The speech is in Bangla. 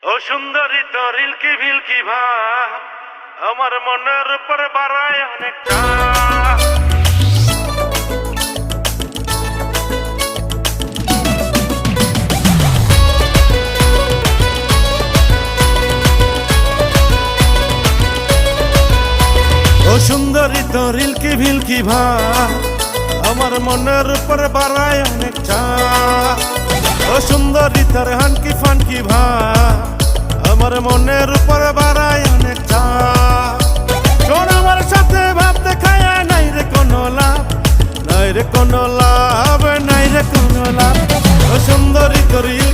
ও সুন্দরী তরিল কি ভিল কি ভাব আমার মনের উপর বাড়ায় অনেকটা। ও সুন্দরী তরিল কি ভিল কি ভাব আমার মনের উপর বাড়ায় অনেকটা। ও সুন্দরী তোর হানকি ফানকি ভাব আমার মনের উপর বাড়ায় অনেকটা। শোন আমার সাথে ভাব দেখায় নাই রে কোনো লাভ, নাই রে কোনো লাভ, নাই রে কোনো লাভ। ও সুন্দরী তরিল